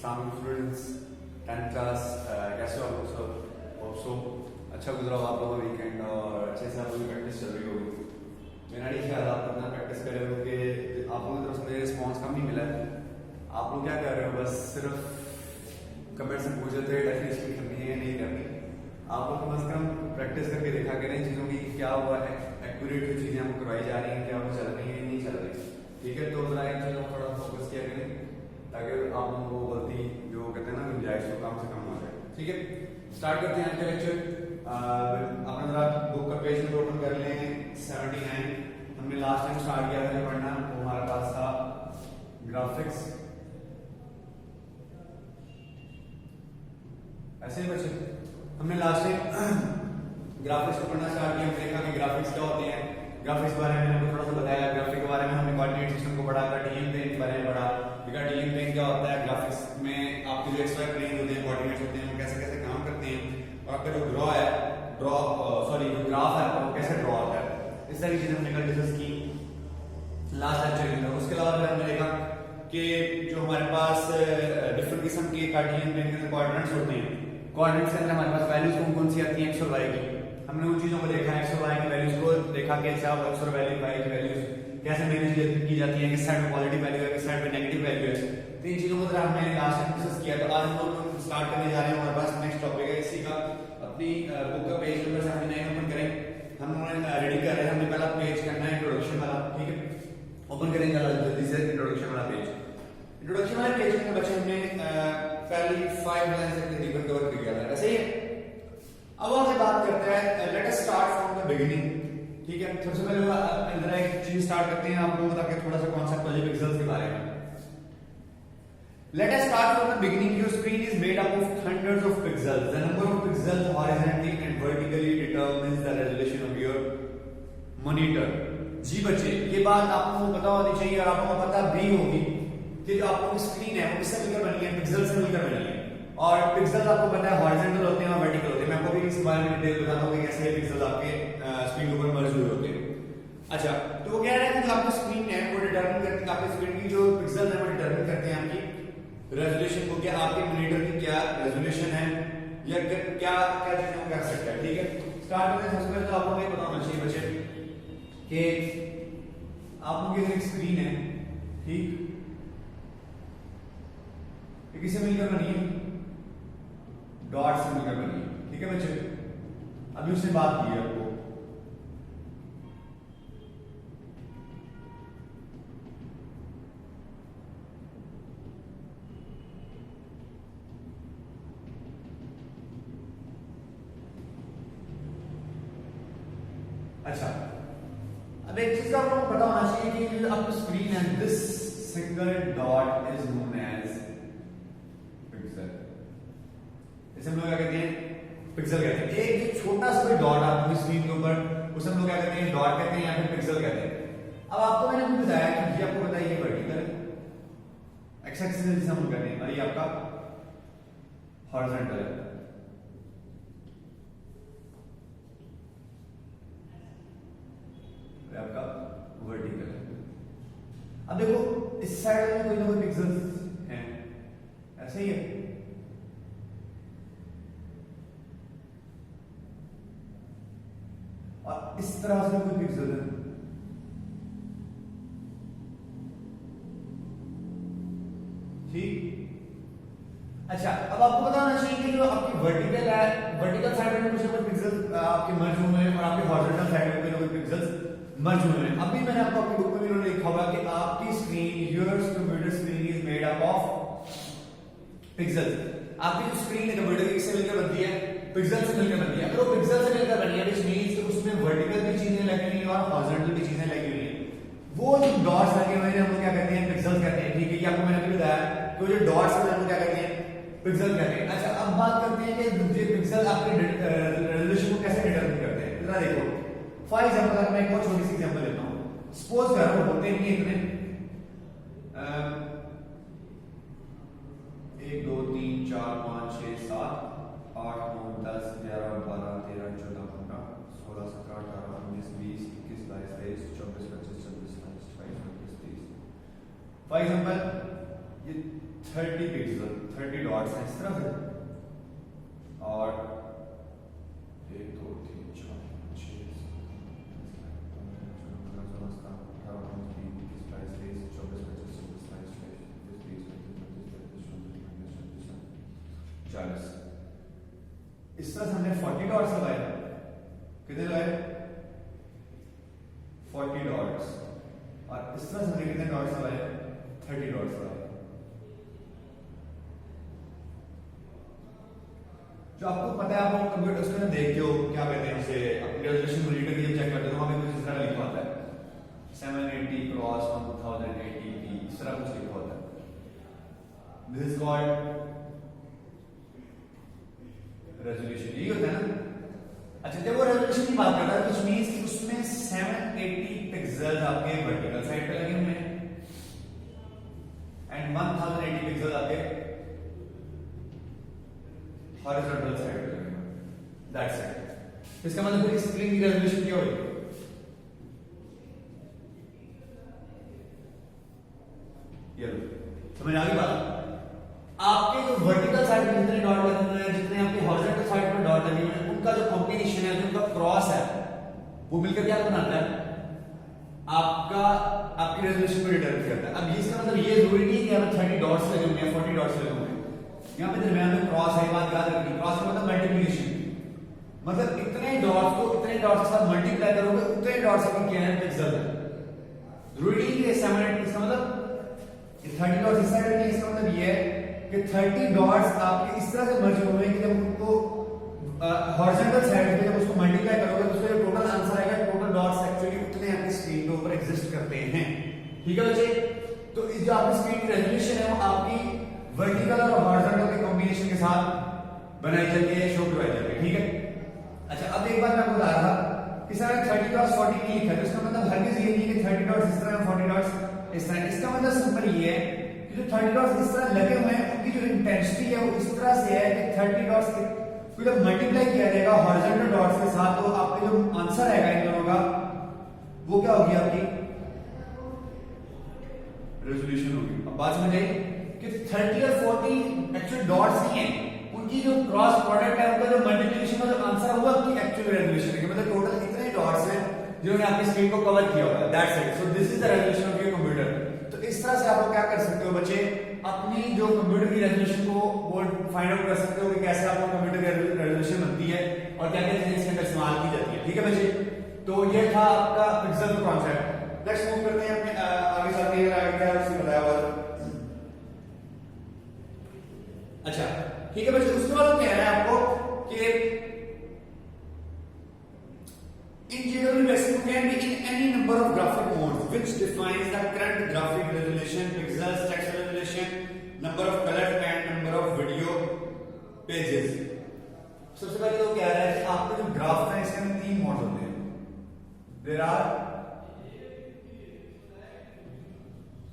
Students 10th class कैसे हो आप लोग सब अच्छा गुजरा हो आप लोगों का वीकेंड और अच्छे से आप लोगों की प्रैक्टिस चल रही होगी। मेरा नहीं ख्याल आप अपना प्रैक्टिस कर रहे हो कि आप लोगों की तरफ से मुझे रिस्पॉन्स कम ही मिला है। आप लोग क्या कर रहे हो, बस सिर्फ कमेंट्स में पूछ रहे थे डेफिनेशन करनी है या नहीं करनी। आप लोग कम से कम प्रैक्टिस करके देखा करें चीज़ों की क्या हुआ है, एक्यूरेट जो चीज़ें हमको करवाई जा रही हैं क्या वो चल रही है नहीं चल रही। ठीक है, तो ज़रा इन चीज़ों पर थोड़ा फोकस किया करें ताकि आप लोगों को गलती जो कहते हैं ना गुंजाइश वो कम से कम हो जाए। ठीक है, स्टार्ट करते हैं आज का लेक्चर। अपना जरा बुक का पेज नंबर ओपन कर लें 79। हमने लास्ट टाइम स्टार्ट किया था पढ़ना, वो हमारे पास था ग्राफिक्स। ऐसे ही बच्चे हमने लास्ट टाइम ग्राफिक्स को पढ़ना स्टार्ट किया। हमने देखा कि ग्राफिक्स क्या होते हैं, ग्राफिक्स के बारे में हमने थोड़ा सा बताया। ग्राफिक के बारे में हमने कोऑर्डिनेट सिस्टम को पढ़ा, कार्टेशियन प्लेन के बारे में पढ़ा। कार्टेशियन प्लेन क्या होता है, ग्राफिक्स में आपके जो एक्सवाई प्लेन होते हैं, कोऑर्डिनेट्स होते हैं, वो कैसे कैसे काम करते हैं, और आपका जो ग्राफ है वो कैसे ड्रॉ होता है। इस सारी चीजें हमने डिस्कस की लास्ट लेक्चर में। उसके अलावा फिर हमने देखा कि जो हमारे पास डिफरेंट किस्म के कार्टेशियन प्लेन के कोऑर्डिनेट्स होते हैं, कोऑर्डिनेट्स के अंदर हमारे पास वैल्यूज कौन सी आती हैं, एक्स और वाई की। हमने उन चीजों को देखा, एक्स और वाई की वैल्यूज को देखा कि अच्छा एक्स और वाई की वैल्यूज कैसे मैनेज की जाती है, किस साइड में पॉजिटिव वैल्यू है, किस साइड में नेगेटिव वैल्यू है। तो इन चीजों को जरा हमने लास्ट टाइम डिस्कस किया। तो आज हम लोग स्टार्ट करने जा रहे हैं, हमारे पास नेक्स्ट टॉपिक है इसी का। अपनी बुक का पेज नंबर 79 ओपन करें। हम रेडी कर रहे हैं, हमने पहला पेज करना है इंट्रोडक्शन वाला। ठीक है, ओपन करेंगे जल्दी से इंट्रोडक्शन वाला पेज। इंट्रोडक्शन वाले पेज में बच्चे हमने पहली 5 लाइन से तकरीबन कवर कर लिया था, ऐसे ही है। अब हमसे बात करते हैं, late us start from the beginning. ठीक है, सबसे पहले अंदर एक चीज स्टार्ट करते हैं आप लोगों ताकि थोड़ा सा कॉन्सेप्ट हो जाए पिक्सेल्स के बारे में। Let us start from the beginning. Your screen is made up of hundreds of pixels. The number of pixels horizontally and vertically determines the resolution of your monitor. जी बच्चे, ये बात आप लोगों को पता होनी चाहिए और आप लोगों को पता भी होगी कि जो आप लोगों की स्क्रीन है वो किससे मिलकर बनी है, पिक्सेल से मिलकर बनी है। और पिक्सेल्स आपको पता है हॉरिजॉन्टल होते हैं और वर्टिकल होते हैं। मैं आपको भी इस बारे में डिटेल बताता हूं कि कैसे पिक्सेल्स आपके स्क्रीन के ऊपर मर्ज हुए होते हैं। अच्छा, तो वो कह रहा है कि जो आपकी स्क्रीन है वो डिटरमिन करती है, आपकी स्क्रीन की जो पिक्सेल्स है वो डिटरमिन करते हैं आपकी रेजोल्यूशन को, क्या आपके मॉनिटर की क्या रेजोल्यूशन है या क्या क्या चीजें वो कर सकता है। ठीक है, स्टार्ट करते हैं। सबसे पहले तो आप लोगों को पता होना चाहिए बच्चे कि आप लोगों की एक स्क्रीन है, ठीक, ये किससे मिलकर बनी है, डॉट से मिलकर बनी है। ठीक है बच्चे, अभी उसने बात की है आपको। अच्छा, अब एक चीज आप लोगों को पता होना चाहिए कि जो आपकी स्क्रीन है, this single dot is known as pixel. इसे हम लोग क्या कहते हैं, पिक्सेल कहते हैं। एक छोटा सा डॉट आपकी स्क्रीन के ऊपर, उसे हम लोग क्या कहते हैं, डॉट कहते हैं या फिर पिक्सेल कहते हैं। अब आपको मैंने भी बताया कि ये आपको बताइए वर्टिकल है, एक्स एक्सिस से जिसे हम कहते हैं, और ये आपका हॉरिजॉन्टल है। आपका वर्टिकल है। अब देखो इस साइड में कोई ना कोई पिक्सेल्स हैं, ऐसे ही है। और इस तरह से कोई पिक्सल है, ठीक। अच्छा, अब आपको पता होना चाहिए कि जो आपकी वर्टिकल है, वर्टिकल साइड में कुछ ना कुछ पिक्सेल्स आपके मर्ज हुए हैं और आपके हॉरिजॉन्टल साइड में कोई ना कोई पिक्सेल्स मर्ज हुए हैं। अभी मैंने आपको अपनी बुक में भी लिखा हुआ कि आपकी screen, your computer screen is made up of pixels. आपकी जो स्क्रीन है कंप्यूटर की किससे मिलकर बनती है, पिक्सेल से मिलकर बनती है। अगर वो पिक्सेल से मिलकर बनी है व्हिच मींस उसमें वर्टिकल भी चीजें लगी हुई हैं और हॉरिजॉन्टल भी चीजें लगी हुई हैं। वो जो डॉट्स लगे हुए हैं हम लोग क्या कहते हैं, पिक्सेल्स कहते हैं। ठीक है, ये आपको मैंने अभी बताया कि जो डॉट्स हैं हम लोग क्या कहते हैं, पिक्सेल कहते हैं। अच्छा, अब बात करते हैं कि ये पिक्सेल आपके रेजोल्यूशन को कैसे डिटरमिन करते हैं। जरा देखो, फॉर एग्जांपल मैं एक और छोटी सी एग्जांपल लेता हूं। सपोज करो होते नहीं इतने 1 2 3 4 5 6 7 8 9 10 11 12 13 14 15 16 17 18 19 20 21 22 23 24 25 26 27 28 29 30। फॉर एग्जांपल ये 30 पिक्सल, 30 डॉट्स हैं इस तरह से, और 1 2 3 4 5 6 40 इस तरह से हमने 40 डॉट्स लगाए। कितने लगाए? 40 डॉट्स। और इस तरह से हमने कितने डॉट्स लगाए? 30 डॉट्स लगाए। जो आपको पता है, आप कंप्यूटर में देखते हो, क्या कहते हैं उसे, अपनी रेजोल्यूशन मॉनिटर की जब चेक करते हो तो हमें कुछ इस तरह लिखा होता है 780 क्रॉस 1080p, इस तरह कुछ लिखा होता है। दिस इज कॉल्ड रेजोल्यूशन, यही होता है ना। अच्छा, जब वो रेजोल्यूशन की बात करता है कुछ मींस कि उसमें 780 पिक्सल आपके वर्टिकल साइड पे लगे हुए हैं एंड 1080 पिक्सल आपके हॉरिजॉन्टल साइड पे लगे हुए। That's it. इसका मतलब पूरी स्क्रीन की रेजोल्यूशन क्या होगी? ये लो, समझ आ गई बात? आपके जो वर्टिकल साइड पे जितने डॉट लगे हुए हैं, जितने आपके हॉरिजॉन्टल साइड पे डॉट लगे हुए हैं, उनका जो कॉम्बिनेशन है, जो उनका क्रॉस है, वो मिलकर क्या बनाता है? आपकी रेजोल्यूशन को डिटरमाइन करता है। अब इसका मतलब ये जरूरी नहीं है कि हमें 30 डॉट्स लगे हुए हैं, 40 डॉट्स लगे हुए हैं। यहाँ पे दरमियान में क्रॉस है, बात याद रखनी। क्रॉस का मतलब मल्टीप्लिकेशन, मतलब इतने डॉट्स को इतने डॉट्स के साथ मल्टीप्लाई करोगे, उतने डॉट्स आपके क्या है? पिक्सल है। जरूरी नहीं कि 780, इसका मतलब 30 डॉट्स इस साइड में, इसका मतलब ये है कि 30 डॉट्स आपके इस तरह से मर्ज हुए कि जब उनको हॉरिजॉन्टल साइड पे जब उसको मल्टीप्लाई करोगे तो उसका जो टोटल आंसर आएगा, टोटल डॉट्स एक्चुअली उतने आपकी स्क्रीन के ऊपर एग्जिस्ट करते हैं। ठीक है बच्चे? तो इस जो आपकी स्क्रीन की रेजोल्यूशन है वो आपकी वर्टिकल और हॉरिजॉन्टल के कॉम्बिनेशन के साथ बनाई जाती है, शो करवाई जाती है। ठीक है? अच्छा, अब एक बात मैं आपको बता रहा था कि सर 30 क्रॉस 40 नहीं लिखा, तो इसका मतलब हरगिज ये नहीं कि 30 डॉट्स इस तरह 40 डॉट्स इस तरह। इसका मतलब सिंपल ये है कि जो 30 डॉट्स इस तरह लगे हुए हैं उनकी जो इंटेंसिटी है वो इस तरह से है कि 30 डॉट्स को जब मल्टीप्लाई किया जाएगा हॉरिजॉन्टल डॉट्स के साथ, तो आपका जो आंसर आएगा इन दोनों का, वो क्या होगी? आपकी रेजोल्यूशन होगी। अब बात समझ आई कि 30 और 40 एक्चुअल डॉट्स नहीं है, उनकी जो क्रॉस प्रोडक्ट है, उनका जो मल्टीप्लिकेशन का जो आंसर है वो आपकी एक्चुअल रेजोल्यूशन है। मतलब टोटल इतने डॉट्स हैं जिन्होंने आपकी स्क्रीन को कवर किया होगा। That's it. So this is the resolution of your computer. तो इस तरह से आप लोग क्या कर सकते हो बच्चे, अपनी जो कंप्यूटर की रेजोल्यूशन को वो फाइंड आउट कर सकते हो कि कैसे आपको कंप्यूटर की रेजोल्यूशन बनती है और क्या क्या चीजें इसके अंदर इस्तेमाल की जाती है। ठीक है बच्चे? तो ये था आपका पिक्सल का कॉन्सेप्ट। नेक्स्ट मूव करते हैं अपने आगे चलते हैं, आगे क्या है उससे बताया हुआ। अच्छा, ठीक है बच्चे, उसके बाद क्या है आपको कि in GW basic can be in any number of graphic modes which defines the current graphic resolution, pixels, text resolution, number of colors and number of video pages. सबसे पहले तो क्या है कि आपके जो ग्राफ है इसके में 3 मोड्स होते हैं। There are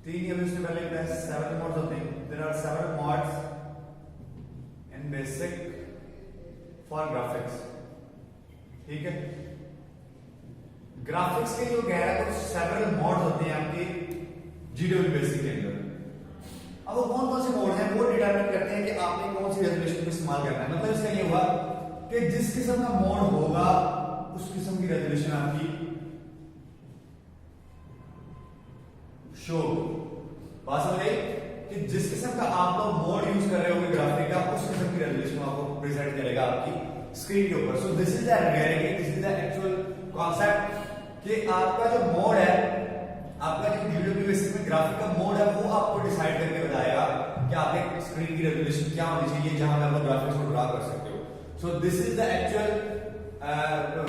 3 या उससे पहले 7 मोड्स होते हैं। There are 7 modes in basic for graphics। ठीक है? ग्राफिक्स के जो कह रहा है तो सेवरल मोड्स होते हैं आपके GW बेसिक के अंदर। अब वो कौन कौन से मोड हैं वो डिटरमाइन करते हैं कि आपने कौन सी रेजोल्यूशन को इस्तेमाल करना है। मतलब इसका ये हुआ कि जिस किस्म का मोड होगा उस किस्म की रेजोल्यूशन आपकी शो। बात समझ आई कि जिस किस्म का आप लोग मोड यूज कर रहे होंगे ग्राफिक का, उस किस्म की रेजोल्यूशन आपको प्रेजेंट करेगा आपकी स्क्रीन के ऊपर। So this is the reality, this is the actual concept कि आपका जो मोड है, आपका जो GW बेसिक में ग्राफिक का मोड है, वो आपको डिसाइड करके बताएगा कि आपके स्क्रीन की रेजोल्यूशन क्या होनी चाहिए जहां पे आप ग्राफिक्स को ड्रा कर सकते हो। So this is the actual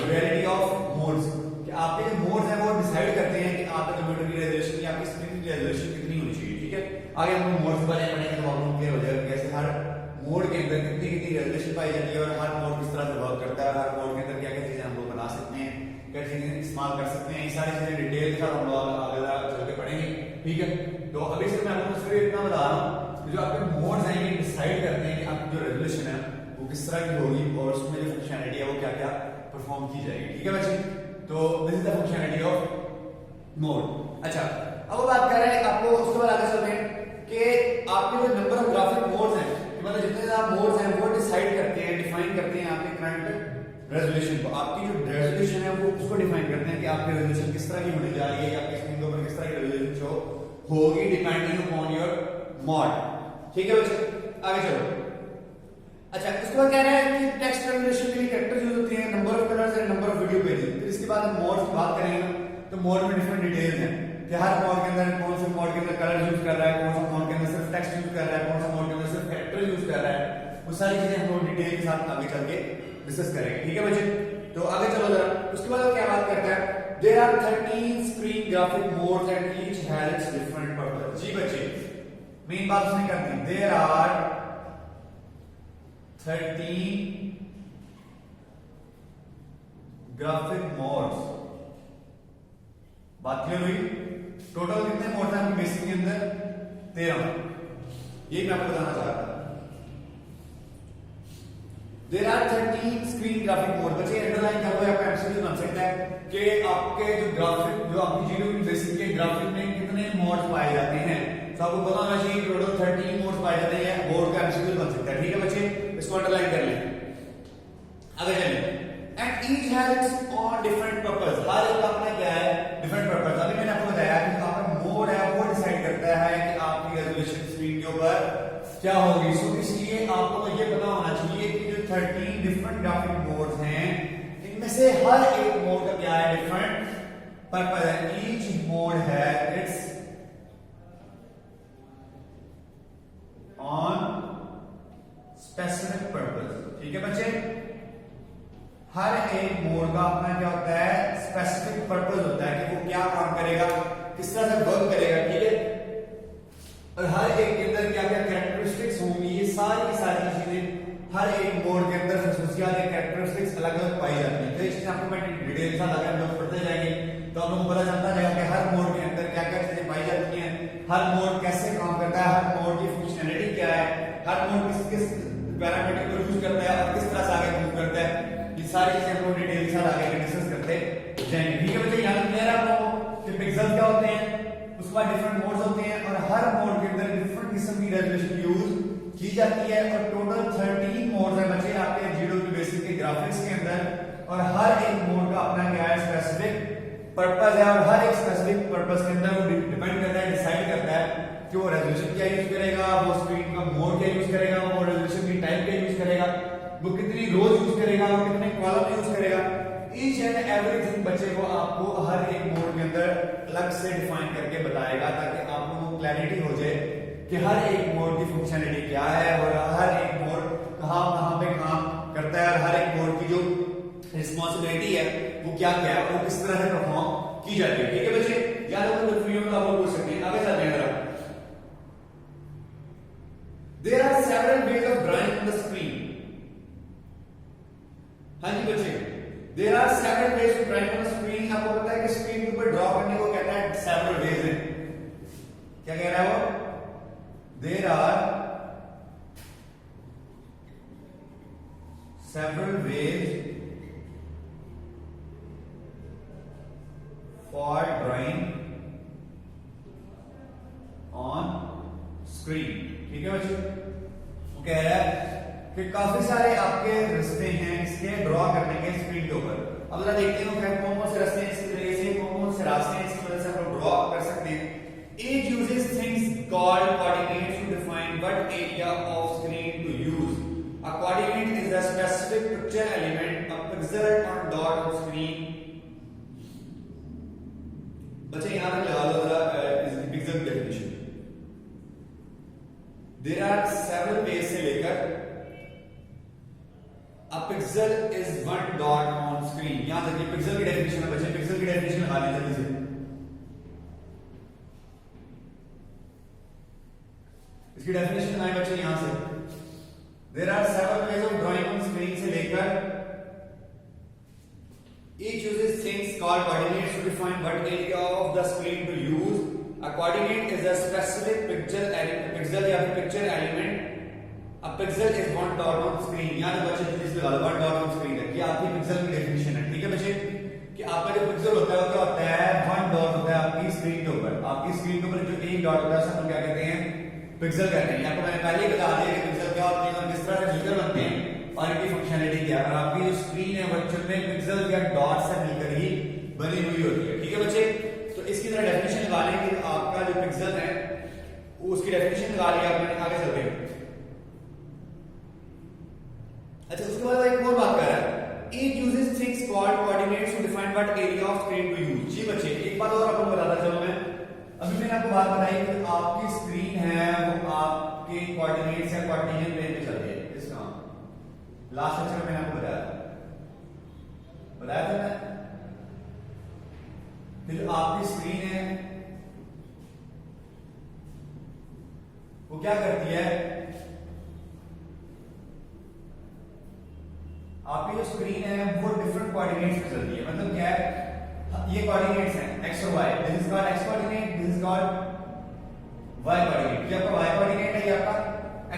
reality of modes कि आपके जो मोड्स हैं वो डिसाइड करते हैं कि आपके कंप्यूटर की रेजोल्यूशन या आपकी स्क्रीन की रेजोल्यूशन कितनी होनी चाहिए। ठीक है? आगे हम मोड्स पढ़ेंगे तो प्रॉब्लम क्लियर हो जाएगा कैसे हर मोड के अंदर कितनी कितनी रेजोल्यूशन पाई जाती है और हर मोड किस तरह से वर्क करता है, हर मोड के अंदर क्या क्या चीजें हम लोग बना सकते हैं, क्या चीजें इस्तेमाल कर सकते हैं। ये सारी चीजें डिटेल के साथ हम लोग आगे चल के पढ़ेंगे। ठीक है? तो अभी से मैं आपको सिर्फ इतना बता रहा हूँ जो आपके मोड्स हैं ये डिसाइड करते हैं कि आपकी जो रेजोल्यूशन है वो किस तरह की होगी और उसमें जो फंक्शनैलिटी है वो क्या क्या परफॉर्म की जाएगी। ठीक है बच्चे? तो this is the functionality of mode. अच्छा, अब बात कर रहे हैं आपको उसके बाद आगे चलते हैं कि आपके जो नंबर डिफरेंट रेजोल्यूशन को, आपकी जो रेजोल्यूशन है वो उसको डिफाइन करते हैं कि आपकी रेजोल्यूशन किस तरह की होने जा रही है, या आपकी स्क्रीन के ऊपर किस तरह की रेजोल्यूशन शो होगी डिपेंडिंग अपॉन योर मॉड। ठीक है बच्चे, आगे चलो। अच्छा, इसके बाद कह रहा है कि टेक्स्ट रेजोल्यूशन के लिए कैरेक्टर्स यूज होती हैं, number of colours and number of video pages. फिर इसके बाद हम मोड्स की बात करेंगे ना, तो मोड में डिफरेंट डिटेल्स हैं कि हर मोड के अंदर कौन से मोड के अंदर कलर यूज कर रहा है, कौन सा मोड के अंदर सिर्फ टेक्स्ट यूज कर रहा है, कौन सा मोड के अंदर सिर्फ कैरेक्टर यूज कर रहा है। वो सारी चीजें हम लोग डिटेल के साथ आगे चल के डिस्कस करेंगे। ठीक है बच्चे, तो आगे चलो जरा। उसके बाद क्या बात करता है, there are 13 screen graphic modes and each has its different purpose. जी बच्चे, मेन बात उसने कर दी, देयर आर 13 ग्राफिक मोड्स। बात क्लियर हुई? टोटल कितने मोड्स हैं बेसिक के अंदर? 13। ये मैं आपको बताना चाह रहा था। There are 13 screen graphic mode. बच्चे अंडरलाइन क्या हुआ है, आपका एमसीक्यू बन सकता है कि आपके जो ग्राफिक, जो आपकी जीरो बेसिक के ग्राफिक में कितने मोड्स पाए जाते हैं। तो आपको पता होना चाहिए टोटल 13 मोड्स पाए जाते हैं, बोर्ड का एमसीक्यू बन सकता है। ठीक है बच्चे, इसको अंडरलाइन कर लें। आगे चलें। And each has its on different purpose. हर एक का अपना क्या है, डिफरेंट पर्पस। अभी मैंने आपको बताया कि आपका मोड है वो डिसाइड करता है कि आपकी रेजोल्यूशन स्क्रीन के ऊपर क्या होगी। सो इसलिए आपको ये पता होना चाहिए कि जो 13 डिफरेंट ग्राफिक मोड्स हैं, इनमें से हर एक मोड का क्या है, डिफरेंट पर्पस है। ईच मोड है इट्स ऑन स्पेसिफिक पर्पस। ठीक है बच्चे, हर एक मोड का अपना क्या होता है, स्पेसिफिक पर्पस होता है कि वो क्या काम करेगा, किस तरह से वर्क करेगा। ठीक है, और हर एक के अंदर क्या क्या कैरेक्टरिस्टिक्स होंगी, ये सारी चीजें हर एक मोड के अंदर खसूसियात कैरेक्टरिस्टिक्स अलग अलग पाई जाती हैं। तो इस चीज आपको मैं डिटेल से अगर हम लोग पढ़ते जाएंगे तो हम लोग पता चलता जाएगा कि हर मोड के अंदर क्या क्या चीजें पाई जाती हैं, हर मोड कैसे काम करता है, हर मोड की फंक्शनैलिटी क्या है, हर मोड किस किस पैरामीटर को यूज करता है और किस तरह से आगे मूव करता है। ये सारी चीजें हम लोग डिटेल के साथ आगे डिस्कस करते जाएंगे। ठीक है बच्चे, यहाँ क्लियर है आपको कि पिक्सल क्या होते हैं, उसके बाद डिफरेंट मोड्स होते हैं और हर मोड के अंदर डिफरेंट किस्म की रेजोल्यूशन यूज की जाती है। और टोटल 13 मोड्स हैं बच्चे आपके जीरो की बेसिक के ग्राफिक्स के अंदर, और हर एक मोड का अपना क्या है, स्पेसिफिक पर्पस है। और हर एक स्पेसिफिक पर्पस के अंदर वो डिपेंड करता है, डिसाइड करता है कि वो रेजोल्यूशन क्या यूज करेगा, वो स्क्रीन का मोड क्या यूज करेगा, वो रेजोल्यूशन की टाइप क्या यूज करेगा, वो कितनी रोज यूज करेगा, वो कितने कॉलम यूज करेगा। ईच एंड एवरीथिंग बच्चे को आपको हर एक मोड के अंदर अलग से डिफाइन करके बताएगा, ताकि आपको क्लैरिटी हो जाए कि हर एक मोड की फंक्शनैलिटी क्या है और हर एक मोड कहां कहां पे काम करता है, और हर एक मोड की जो रिस्पांसिबिलिटी है वो क्या क्या है, वो किस तरह से परफॉर्म की जाती है। ठीक है बच्चे, याद रखो तो फ्री में आप लोग पूछ सकते हैं। आगे चलते हैं जरा। There are several ways of drawing on the screen. हाँ जी बच्चे, there are several ways to drawing on the screen. आपको पता है कि स्क्रीन के ऊपर ड्रॉ करने को कहता है सेवरल वेज है। क्या कह रहा है वो? There are several ways for drawing on screen. ठीक है बच्चों, वो कह रहा है कि काफी सारे आपके रास्ते हैं इसके ड्रॉ करने के स्क्रीन के ऊपर। अब जरा देखते हैं कौन कौन से रास्ते हैं, इसकी वजह से कौन कौन से रास्ते हैं इसकी वजह से हम ड्रॉ कर सकते हैं। It uses things called coordinates to define what area of screen to use. A coordinate is a specific picture element, a pixel or dot on screen. बच्चे यहाँ तक लगा लो जरा इसकी pixel definition. There are several ways से लेकर a pixel is one dot on screen। यहाँ तक ये पिक्सल की डेफिनेशन है बच्चे, पिक्सल की डेफिनेशन लगा लीजिए जल्दी से। इसकी डेफिनेशन आए बच्चे यहां से। There are several ways of drawing on screen से लेकर each uses things called coordinates to define what area of the screen to use. A coordinate is a specific pixel या picture element. A pixel is one dot on screen। याद बच्चे जल्दी से लगा लो, one dot on screen है। ये आपकी pixel की डेफिनेशन है। ठीक है बच्चे, कि आपका जो पिक्सल होता है वो क्या होता है, वन डॉट होता है आपकी स्क्रीन के ऊपर। आपकी स्क्रीन के ऊपर जो एक डॉट होता है उसको क्या कहते हैं, पिक्सल कहते हैं। आपको मैंने पहले ही बता दिया कि पिक्सल क्या होते हैं और किस तरह से फिगर बनते हैं, और इनकी फंक्शनलिटी क्या है। और आपकी जो स्क्रीन है वर्चुअल में पिक्सल या डॉट से मिलकर ही बनी हुई होती है, ठीक है बच्चे। तो इसकी तरह डेफिनेशन लगा लेंगे कि आपका जो पिक्सल है उसकी डेफिनेशन लगा लिया आपने, आगे चलते हैं। अच्छा, उसके बाद एक और बात कर रहा है, it uses things called coordinates to define what area of screen to use। जी बच्चे, एक बात और आपको बताता चलो मैं, अभी मैंने आपको बात बताई कि आपकी स्क्रीन है वो आपके कोऑर्डिनेट्स या कार्टेशियन प्लेन पे चलती है। इसका लास्ट लेक्चर में मैंने आपको बताया था ना। फिर आपकी स्क्रीन है वो क्या करती है, आपकी जो स्क्रीन है वो डिफरेंट कोऑर्डिनेट्स पे चलती है। मतलब क्या है, ये कोऑर्डिनेट्स हैं x और y, this is called x coordinate, this is called y coordinate. ये आपका y कोऑर्डिनेट है, ये आपका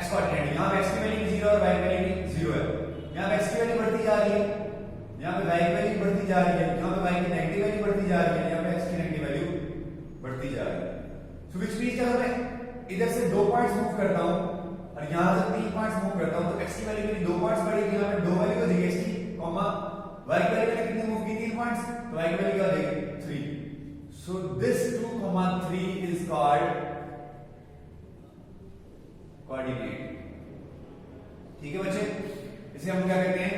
x कोऑर्डिनेट है। यहां पे x की वैल्यू 0 और y की वैल्यू 0 है। यहां पे x की वैल्यू बढ़ती जा रही है, यहां पे y की वैल्यू बढ़ती जा रही है, यहां पे y की नेगेटिव वैल्यू बढ़ती जा रही है, यहां पे x की नेगेटिव वैल्यू बढ़ती जा रही है। सो व्हिच मींस अगर मैं इधर से 2 पॉइंट्स मूव करता हूं और यहां से 3 पॉइंट्स मूव करता हूं तो x की वैल्यू मेरी 2 पॉइंट्स बढ़ेगी, यहां पे 2 वैल्यू हो जाएगी x की, कॉमा y की वैल्यू मैंने कितनी मूव की 3 पॉइंट्स, तो y की वैल्यू क्या हो जाएगी 3। So this 2,3 is called coordinate, ठीक है बच्चे। इसे हम क्या कहते हैं,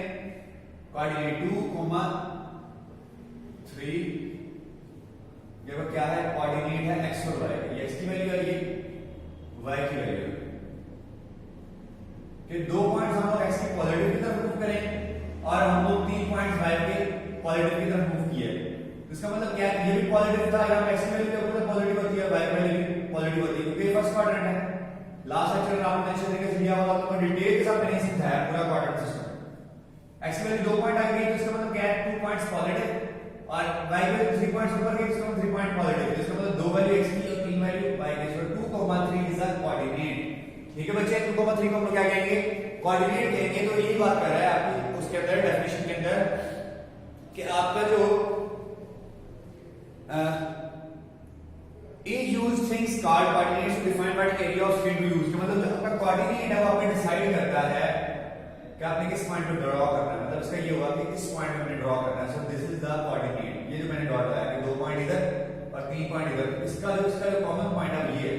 कोऑर्डिनेट 2,3। ये क्या है, कोऑर्डिनेट है x और y, ये x की वैल्यू है, ये y की वैल्यू है। कि 2 पॉइंट्स हम लोग x की पॉजिटिव की तरफ मूव करें और हम लोग 3 पॉइंट्स y के पॉजिटिव की तरफ मूव किए। इसका मतलब क्या है, ये भी पॉजिटिव था, यहां x की वैल्यू ऊपर पॉजिटिव होती है, y की वैल्यू पॉजिटिव होती है, क्योंकि ये फर्स्ट क्वाड्रेंट है। लास्ट लेक्चर में आपने अच्छे तरीके से लिया होगा, तो डिटेल के साथ मैंने समझाया पूरा क्वाड्रेंट सिस्टम। x की वैल्यू 2 पॉइंट आ गई तो इसका मतलब क्या है, 2 पॉइंट्स पॉजिटिव और y की वैल्यू 3 पॉइंट्स ऊपर गई, इसका मतलब 3 पॉइंट पॉजिटिव। इसका मतलब 2 वैल्यू x की और 3 वैल्यू y की। सो 2,3 इज अ कोऑर्डिनेट, ठीक है बच्चे। 2,3 को हम लोग क्या कहेंगे, कोऑर्डिनेट कहेंगे। तो यही बात कर रहा है आपकी उसके अंदर डेफिनेशन के अंदर कि आपका जो it use things called coordinates to define what area of screen to use। का मतलब जो आपका कोऑर्डिनेट है वो आपको डिसाइड करता है कि आपने किस पॉइंट पे ड्रॉ करना है। मतलब इसका ये होगा कि इस पॉइंट पे हमने ड्रॉ करना है। So this is the coordinate. ये जो मैंने डॉट लगाया कि 2 पॉइंट इधर और 3 पॉइंट इधर, इसका जो कॉमन पॉइंट है ये है।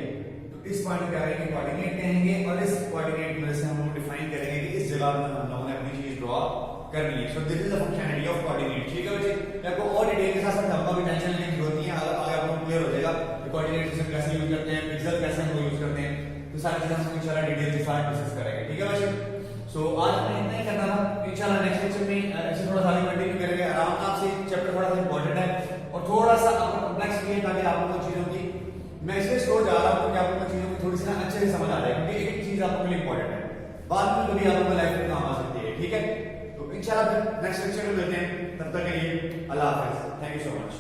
तो इस पॉइंट को क्या कहेंगे, कोऑर्डिनेट कहेंगे। और इस कोऑर्डिनेट की वजह से हम लोग डिफाइन करेंगे कि इस जगह पर हम लोगों ने अपनी चीज ड्रॉ करनी है। So this is the functionality of coordinate, ठीक है बच्चे। आपको और डिटेल के साथ समझाऊंगा, भी टेंशन लेने की जरूरत नहीं है, आगे आपको क्लियर हो जाएगा कि कोऑर्डिनेट सिस्टम कैसे यूज करते हैं, पिक्सल कैसे हम यूज करते हैं, तो सारी चीजें हम इंशाल्लाह डिटेल के साथ डिस्कस करेंगे, ठीक है बच्चे। सो आज मैं इतना ही करना था, इंशाल्लाह नेक्स्ट लेक्चर में ऐसे थोड़ा सा कंटिन्यू करेंगे आराम से। चैप्टर थोड़ा सा इंपॉर्टेंट है और थोड़ा सा आपको कॉम्प्लेक्स भी है, ताकि आप लोगों को चीजों की मैं इसलिए स्लो जा रहा हूं कि आप लोगों को चीजों की थोड़ी सी अच्छे से समझ आ जाए, क्योंकि एक चीज आपको लिए इंपॉर्टेंट है, बाद में कभी आप लोगों को लाइफ में काम आ सकती है, ठीक है। तो इंशाल्लाह नेक्स्ट लेक्चर में मिलते हैं, तब तक के लिए अल्लाह हाफिज, थैंक यू सो मच।